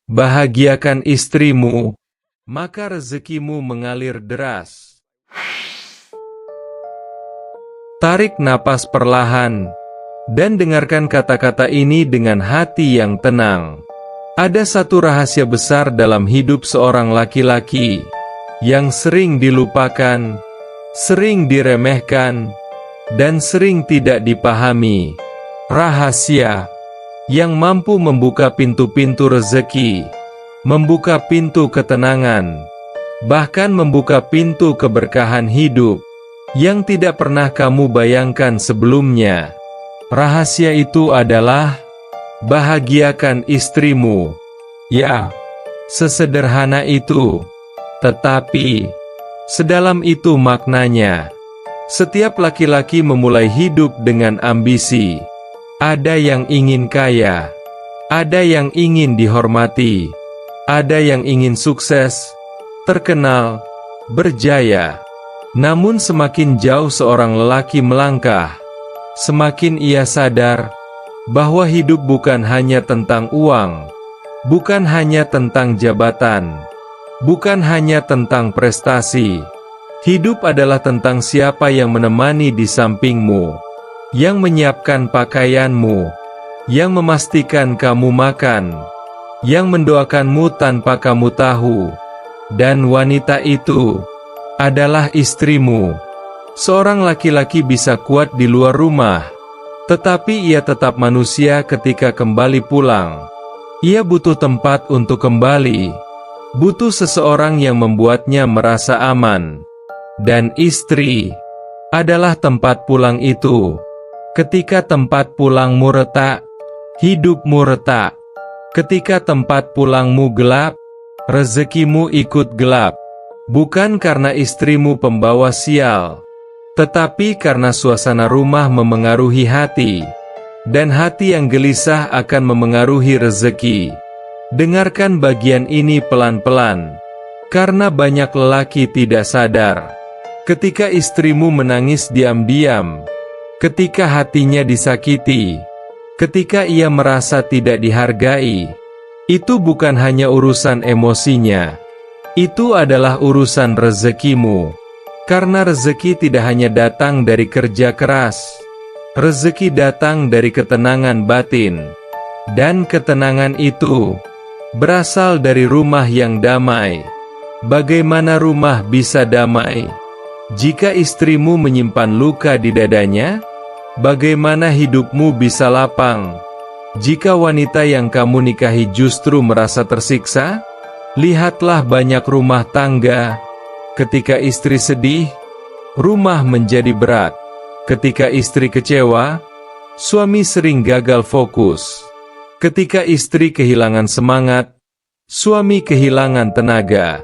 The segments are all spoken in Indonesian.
Bahagiakan istrimu, maka rezekimu mengalir deras. Tarik napas perlahan, dan dengarkan kata-kata ini dengan hati yang tenang. Ada satu rahasia besar dalam hidup seorang laki-laki, yang sering dilupakan, sering diremehkan, dan sering tidak dipahami. Rahasia yang mampu membuka pintu-pintu rezeki, membuka pintu ketenangan, bahkan membuka pintu keberkahan hidup yang tidak pernah kamu bayangkan sebelumnya. Rahasia itu adalah bahagiakan istrimu. Ya, sesederhana itu, tetapi sedalam itu maknanya. Setiap laki-laki memulai hidup dengan ambisi. Ada yang ingin kaya, ada yang ingin dihormati, ada yang ingin sukses, terkenal, berjaya. Namun semakin jauh seorang lelaki melangkah, semakin ia sadar bahwa hidup bukan hanya tentang uang, bukan hanya tentang jabatan, bukan hanya tentang prestasi. Hidup adalah tentang siapa yang menemani di sampingmu, yang menyiapkan pakaianmu, yang memastikan kamu makan, yang mendoakanmu tanpa kamu tahu. Dan wanita itu adalah istrimu. Seorang laki-laki bisa kuat di luar rumah, tetapi ia tetap manusia ketika kembali pulang. Ia butuh tempat untuk kembali, butuh seseorang yang membuatnya merasa aman. Dan istri adalah tempat pulang itu. Ketika tempat pulangmu retak, hidupmu retak. Ketika tempat pulangmu gelap, rezekimu ikut gelap. Bukan karena istrimu pembawa sial, tetapi karena suasana rumah memengaruhi hati, dan hati yang gelisah akan memengaruhi rezeki. Dengarkan bagian ini pelan-pelan, karena banyak lelaki tidak sadar. Ketika istrimu menangis diam-diam, ketika hatinya disakiti, ketika ia merasa tidak dihargai, itu bukan hanya urusan emosinya, itu adalah urusan rezekimu. Karena rezeki tidak hanya datang dari kerja keras, rezeki datang dari ketenangan batin. Dan ketenangan itu berasal dari rumah yang damai. Bagaimana rumah bisa damai jika istrimu menyimpan luka di dadanya? Bagaimana hidupmu bisa lapang jika wanita yang kamu nikahi justru merasa tersiksa? Lihatlah banyak rumah tangga. Ketika istri sedih, rumah menjadi berat. Ketika istri kecewa, suami sering gagal fokus. Ketika istri kehilangan semangat, suami kehilangan tenaga.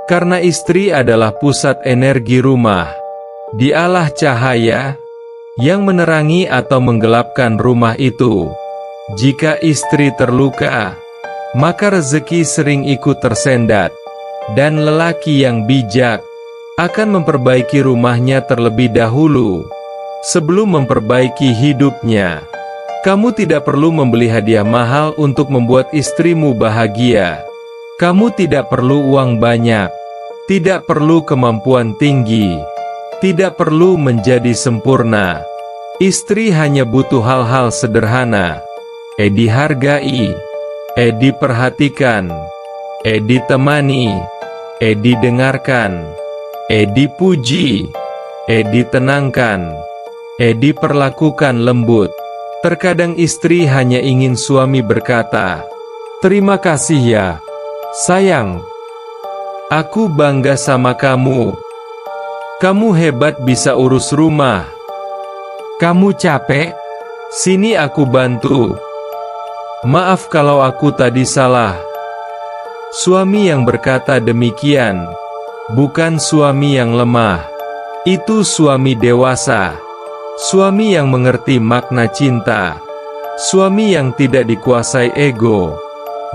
Karena istri adalah pusat energi rumah. Dialah cahaya yang menerangi atau menggelapkan rumah itu. Jika istri terluka, maka rezeki sering ikut tersendat. Dan lelaki yang bijak akan memperbaiki rumahnya terlebih dahulu sebelum memperbaiki hidupnya. Kamu tidak perlu membeli hadiah mahal untuk membuat istrimu bahagia. Kamu tidak perlu uang banyak, tidak perlu kemampuan tinggi, tidak perlu menjadi sempurna. Istri hanya butuh hal-hal sederhana. Dihargai, diperhatikan, ditemani, didengarkan, dipuji, ditenangkan, diperlakukan lembut. Terkadang istri hanya ingin suami berkata, "Terima kasih ya, sayang. Aku bangga sama kamu. Kamu hebat bisa urus rumah. Kamu capek? Sini aku bantu. Maaf kalau aku tadi salah." Suami yang berkata demikian bukan suami yang lemah. Itu suami dewasa. Suami yang mengerti makna cinta. Suami yang tidak dikuasai ego.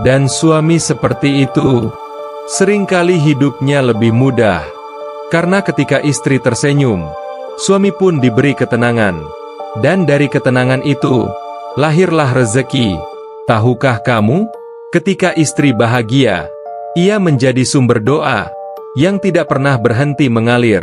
Dan suami seperti itu seringkali hidupnya lebih mudah. Karena ketika istri tersenyum, suami pun diberi ketenangan. Dan dari ketenangan itu lahirlah rezeki. Tahukah kamu? Ketika istri bahagia, ia menjadi sumber doa yang tidak pernah berhenti mengalir.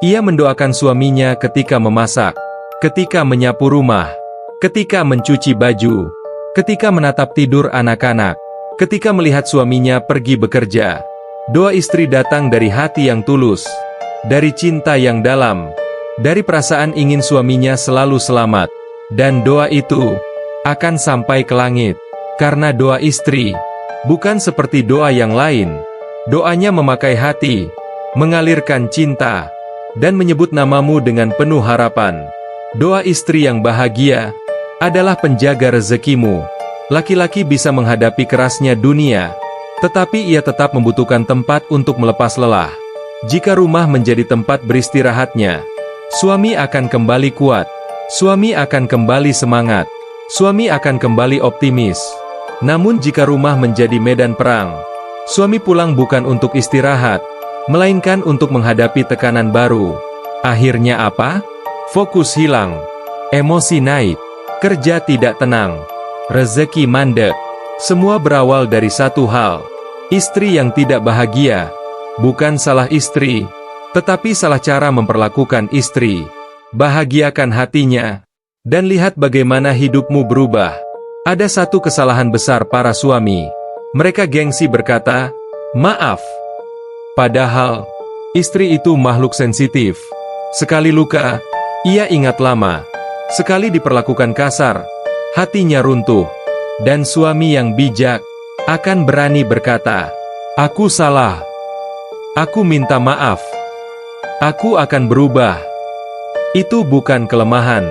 Ia mendoakan suaminya ketika memasak, ketika menyapu rumah, ketika mencuci baju, ketika menatap tidur anak-anak, ketika melihat suaminya pergi bekerja. Doa istri datang dari hati yang tulus, dari cinta yang dalam, dari perasaan ingin suaminya selalu selamat. Dan doa itu akan sampai ke langit, karena doa istri bukan seperti doa yang lain. Doanya memakai hati, mengalirkan cinta, dan menyebut namamu dengan penuh harapan. Doa istri yang bahagia adalah penjaga rezekimu. Laki-laki bisa menghadapi kerasnya dunia, tetapi ia tetap membutuhkan tempat untuk melepas lelah. Jika rumah menjadi tempat beristirahatnya, suami akan kembali kuat. Suami akan kembali semangat. Suami akan kembali optimis. Namun jika rumah menjadi medan perang, suami pulang bukan untuk istirahat, melainkan untuk menghadapi tekanan baru. Akhirnya apa? Fokus hilang, emosi naik, kerja tidak tenang, rezeki mandek. Semua berawal dari satu hal. Istri yang tidak bahagia bukan salah istri, tetapi salah cara memperlakukan istri. Bahagiakan hatinya, dan lihat bagaimana hidupmu berubah. Ada satu kesalahan besar para suami. Mereka gengsi berkata, "Maaf." Padahal, istri itu makhluk sensitif. Sekali luka, ia ingat lama. Sekali diperlakukan kasar, hatinya runtuh. Dan suami yang bijak akan berani berkata, "Aku salah. Aku minta maaf. Aku akan berubah." Itu bukan kelemahan,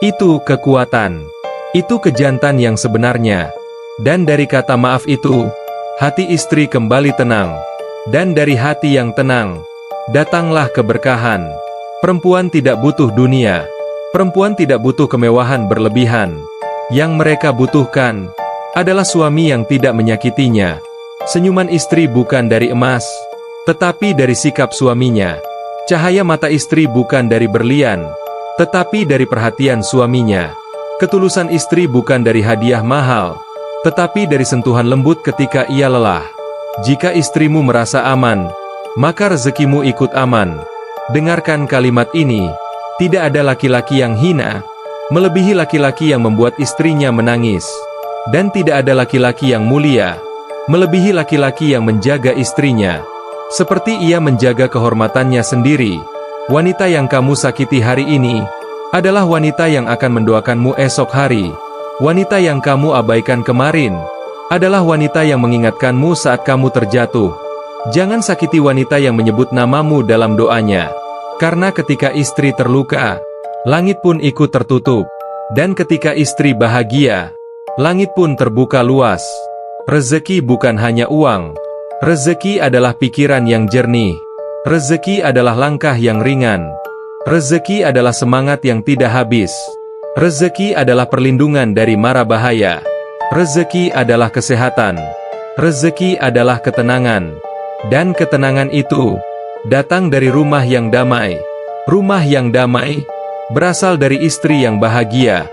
itu kekuatan, itu kejantan yang sebenarnya. Dan dari kata maaf itu, hati istri kembali tenang. Dan dari hati yang tenang, datanglah keberkahan. Perempuan tidak butuh dunia, perempuan tidak butuh kemewahan berlebihan. Yang mereka butuhkan adalah suami yang tidak menyakitinya. Senyuman istri bukan dari emas, tetapi dari sikap suaminya. Cahaya mata istri bukan dari berlian, tetapi dari perhatian suaminya. Ketulusan istri bukan dari hadiah mahal, tetapi dari sentuhan lembut ketika ia lelah. Jika istrimu merasa aman, maka rezekimu ikut aman. Dengarkan kalimat ini, tidak ada laki-laki yang hina, melebihi laki-laki yang membuat istrinya menangis. Dan tidak ada laki-laki yang mulia, melebihi laki-laki yang menjaga istrinya. Seperti ia menjaga kehormatannya sendiri. Wanita yang kamu sakiti hari ini adalah wanita yang akan mendoakanmu esok hari. Wanita yang kamu abaikan kemarin adalah wanita yang mengingatkanmu saat kamu terjatuh. Jangan sakiti wanita yang menyebut namamu dalam doanya. Karena ketika istri terluka, langit pun ikut tertutup. Dan ketika istri bahagia, langit pun terbuka luas. Rezeki bukan hanya uang. Rezeki adalah pikiran yang jernih. Rezeki adalah langkah yang ringan. Rezeki adalah semangat yang tidak habis. Rezeki adalah perlindungan dari mara bahaya. Rezeki adalah kesehatan. Rezeki adalah ketenangan. Dan ketenangan itu datang dari rumah yang damai. Rumah yang damai berasal dari istri yang bahagia.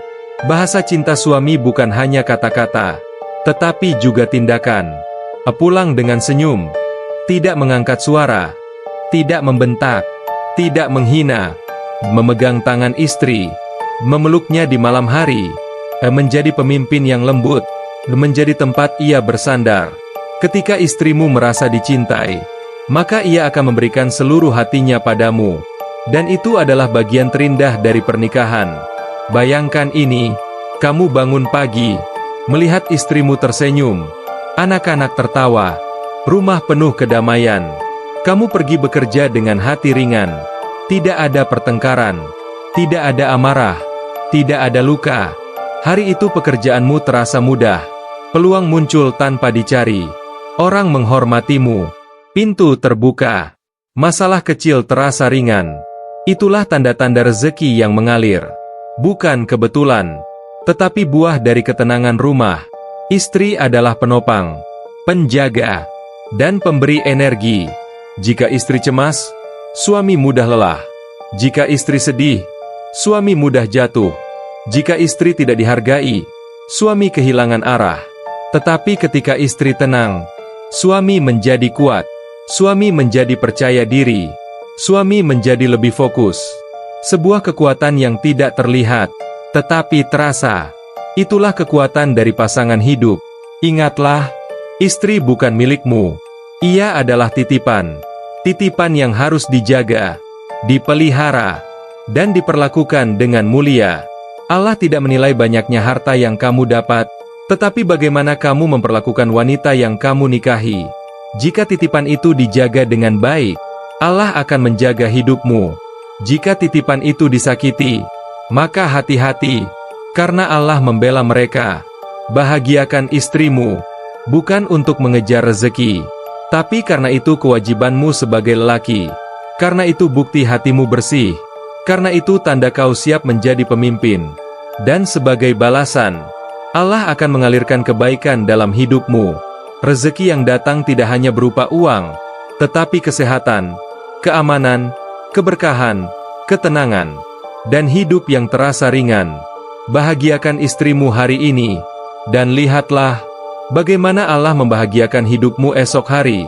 Bahasa cinta suami bukan hanya kata-kata, tetapi juga tindakan. Pulang dengan senyum, tidak mengangkat suara, tidak membentak, tidak menghina, memegang tangan istri, memeluknya di malam hari, menjadi pemimpin yang lembut, menjadi tempat ia bersandar. Ketika istrimu merasa dicintai, maka ia akan memberikan seluruh hatinya padamu. Dan itu adalah bagian terindah dari pernikahan. Bayangkan ini, kamu bangun pagi, melihat istrimu tersenyum, anak-anak tertawa, rumah penuh kedamaian. Kamu pergi bekerja dengan hati ringan. Tidak ada pertengkaran, tidak ada amarah, tidak ada luka. Hari itu pekerjaanmu terasa mudah. Peluang muncul tanpa dicari. Orang menghormatimu. Pintu terbuka. Masalah kecil terasa ringan. Itulah tanda-tanda rezeki yang mengalir. Bukan kebetulan, tetapi buah dari ketenangan rumah. Istri adalah penopang, penjaga, dan pemberi energi. Jika istri cemas, suami mudah lelah. Jika istri sedih, suami mudah jatuh. Jika istri tidak dihargai, suami kehilangan arah. Tetapi ketika istri tenang, suami menjadi kuat, suami menjadi percaya diri, suami menjadi lebih fokus. Sebuah kekuatan yang tidak terlihat, tetapi terasa. Itulah kekuatan dari pasangan hidup. Ingatlah, istri bukan milikmu. Ia adalah titipan. Titipan yang harus dijaga, dipelihara, dan diperlakukan dengan mulia. Allah tidak menilai banyaknya harta yang kamu dapat, tetapi bagaimana kamu memperlakukan wanita yang kamu nikahi. Jika titipan itu dijaga dengan baik, Allah akan menjaga hidupmu. Jika titipan itu disakiti, maka hati-hati, karena Allah membela mereka. Bahagiakan istrimu, bukan untuk mengejar rezeki, tapi karena itu kewajibanmu sebagai lelaki. Karena itu bukti hatimu bersih. Karena itu tanda kau siap menjadi pemimpin. Dan sebagai balasan, Allah akan mengalirkan kebaikan dalam hidupmu. Rezeki yang datang tidak hanya berupa uang, tetapi kesehatan, keamanan, keberkahan, ketenangan, dan hidup yang terasa ringan. Bahagiakan istrimu hari ini, dan lihatlah bagaimana Allah membahagiakan hidupmu esok hari.